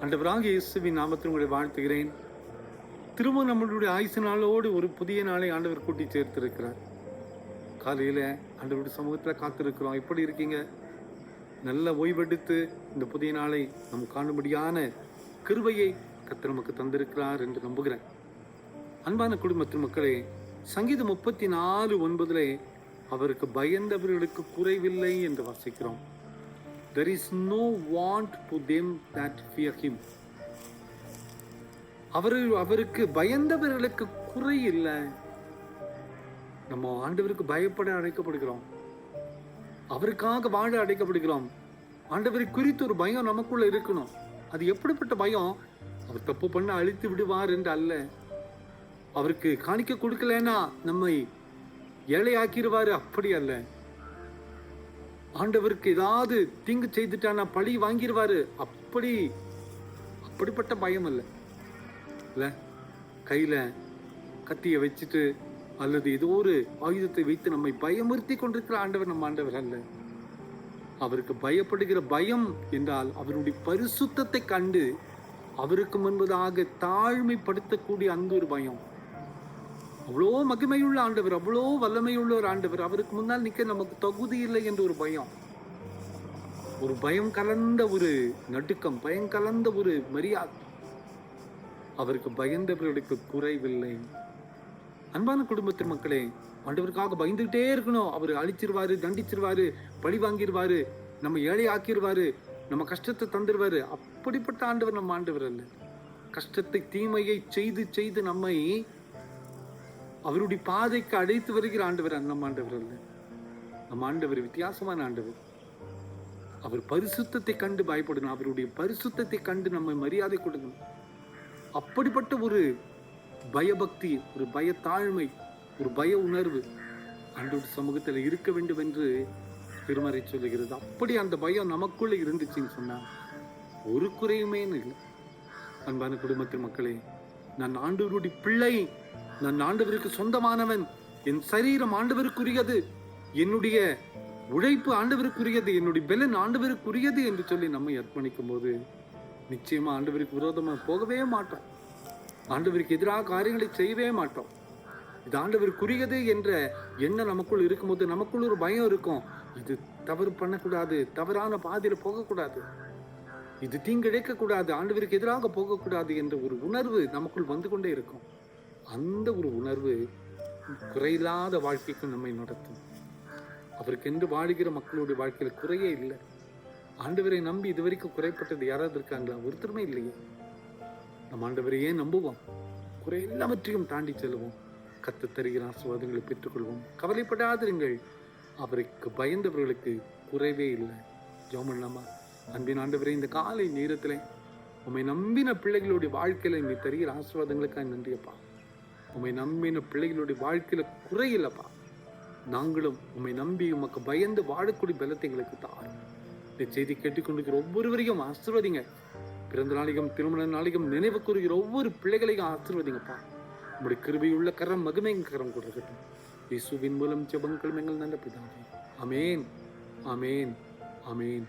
ஆண்டவராகிய இயேசுவின் நாமத்தில் உங்களை வாழ்த்துகிறேன். திரும்ப நம்மளுடைய ஆயுசு நாளோடு ஒரு புதிய நாளை ஆண்டவர் கூட்டி சேர்த்திருக்கிறார். காலையில் ஆண்டவருடைய சமூகத்தில் காத்திருக்கிறோம். எப்படி இருக்கீங்க? நல்ல ஓய்வெடுத்து இந்த புதிய நாளை நம் காணும்படியான கிருபையை கர்த்தர் நமக்கு தந்திருக்கிறார் என்று நம்புகிறேன். அன்பான குடும்பத்தின் மக்களே, சங்கீதம் 34:9 அவருக்கு பயந்தவர்களுக்கு குறைவில்லை என்று வாசிக்கிறோம். There is no want to them that fear him. அவருக்கு பயந்தவர்களுக்கு குறை இல்லை. நம்ம ஆண்டவருக்கு பயப்பட அழைக்கப்படுகிறோம். அவருக்காக வாழ அழைக்கப்படுகிறோம். ஆண்டவரை குறித்து ஒரு பயம் நமக்குள்ள இருக்கணும். அது எப்படிப்பட்ட பயம்? அவர் தப்பு பண்ண அழித்து விடுவார் என்று அல்ல. அவருக்கு காணிக்க கொடுக்கலன்னா நம்மை ஏழையாக்கிடுவாரு, அப்படி அல்ல. ஆண்டவருக்கு ஏதாவது தீங்கு செய்துட்டானா பழி வாங்கிடுவாரு, அப்படிப்பட்ட பயம் இல்ல. கையில கத்திய வச்சுட்டு அல்லது ஏதோ ஒரு ஆயுதத்தை வைத்து நம்மை பயமுறுத்தி கொண்டிருக்கிற ஆண்டவர் நம்ம ஆண்டவர் அல்ல. அவருக்கு பயப்படுகிற பயம் என்றால் அவருடைய பரிசுத்தத்தை கண்டு அவருக்கு முன்பதாக தாழ்மைப்படுத்தக்கூடிய அந்த ஒரு பயம். அவ்வளோ மகிமையுள்ள ஆண்டவர், அவ்வளோ வல்லமையுள்ள ஒரு ஆண்டவர், அவருக்கு முன்னால் நிற்க நமக்கு தகுதி இல்லை என்ற ஒரு பயம், ஒரு பயம் கலந்த ஒரு நடுக்கம், பயம் கலந்த ஒரு மரியாதை. அவருக்கு பயந்தவர்களுக்கு குறைவில்லை. அன்பான குடும்பத்தின் மக்களே, ஆண்டவருக்காக பயந்துகிட்டே இருக்கணும். அவர் அழிச்சிருவாரு, தண்டிச்சிருவாரு, பழி வாங்கிடுவாரு, நம்ம ஏழை ஆக்கிடுவாரு, நம்ம கஷ்டத்தை தந்துடுவாரு, அப்படிப்பட்ட ஆண்டவர் நம்ம ஆண்டவர் அல்ல. கஷ்டத்தை தீமையை செய்து செய்து நம்மை அவருடைய பாதைக்கு அழைத்து வருகிற ஆண்டவர் நம்ம ஆண்டவர் அல்ல. நம்ம ஆண்டவர் வித்தியாசமான ஆண்டவர். அவர் பரிசுத்தத்தை கண்டு பயப்படணும். அவருடைய பரிசுத்தத்தை கண்டு நம்ம மரியாதை கொடுக்கணும். அப்படிப்பட்ட ஒரு பயபக்தி, ஒரு பய தாழ்மை, ஒரு பய உணர்வு ஆண்டவர் சமூகத்தில் இருக்க வேண்டும் என்று திருமறை சொல்லுகிறது. அப்படி அந்த பயம் நமக்குள்ள இருந்துச்சுன்னு சொன்னா ஒரு குறையுமே இல்லை. அன்பான குடும்பத்தின் மக்களே, நான் ஆண்டவருடைய பிள்ளை, நான் ஆண்டவருக்கு சொந்தமானவன், என் சரீரம் ஆண்டவருக்குரியது, என்னுடைய உழைப்பு ஆண்டவருக்குரியது, என்னுடைய பலன் ஆண்டவருக்குரியது என்று சொல்லி நம்மை அர்ப்பணிக்கும் போது நிச்சயமா ஆண்டவருக்கு விரோதமாக போகவே மாட்டோம். ஆண்டவருக்கு எதிராக காரியங்களை செய்யவே மாட்டோம். இது ஆண்டவருக்குரியது என்ற எண்ணம் நமக்குள் இருக்கும்போது நமக்குள் ஒரு பயம் இருக்கும். இது தவறு பண்ணக்கூடாது, தவறான பாதையில போகக்கூடாது, இது தீங்கிழைக்க கூடாது, ஆண்டவருக்கு எதிராக போகக்கூடாது என்ற ஒரு உணர்வு நமக்குள் வந்து கொண்டே இருக்கும். அந்த ஒரு உணர்வு குறையில்லாத வாழ்க்கைக்கு நம்மை நடத்தும். அவருக்கு என்று வாழ்கிற மக்களுடைய வாழ்க்கையில் குறையே இல்லை. ஆண்டவரை நம்பி இதுவரைக்கும் குறைப்பட்டது யாராவது இருக்காங்களா? ஒருத்தருமே இல்லையே. நம்ம ஆண்டவரையே நம்புவோம், குறை எல்லாவற்றையும் தாண்டி செல்வோம், கத்து தருகிற ஆசீர்வாதங்களை பெற்றுக்கொள்வோம். கவலைப்படாதிருங்கள், அவருக்கு பயந்தவர்களுக்கு குறைவே இல்லை. ஜெபம் பண்ணலாமா? அன்பின் ஆண்டவரே, இந்த காலை நேரத்தில் உம்மை நம்பின பிள்ளைகளுடைய வாழ்க்கையில நீ தருகிற ஆசீர்வாதங்களுக்காக நன்றியப்பா. உம்மை நம்பின பிள்ளைகளுடைய வாழ்க்கையில குறையில்லப்பா. நாங்களும் உம்மை நம்பி உமக்கு பயந்து வாழக்கூடிய பலத்தை எங்களுக்கு தாரும். இந்த செய்தி கேட்டுக்கொண்டிருக்கிற ஒவ்வொருவரையும் ஆசீர்வதிங்க. பிறந்த நாளையும் திருமண நாளையும் நினைவு கூறுகிற ஒவ்வொரு பிள்ளைகளையும் ஆசீர்வதிங்கப்பா. உங்களுடைய கிருபையுள்ள கரம், மகிமை கரம் கொடுக்கட்டும். இயேசுவின் மூலம் ஜெபங்கள் எங்கள் நல்ல பிதாவே. ஆமென், ஆமென், ஆமென்.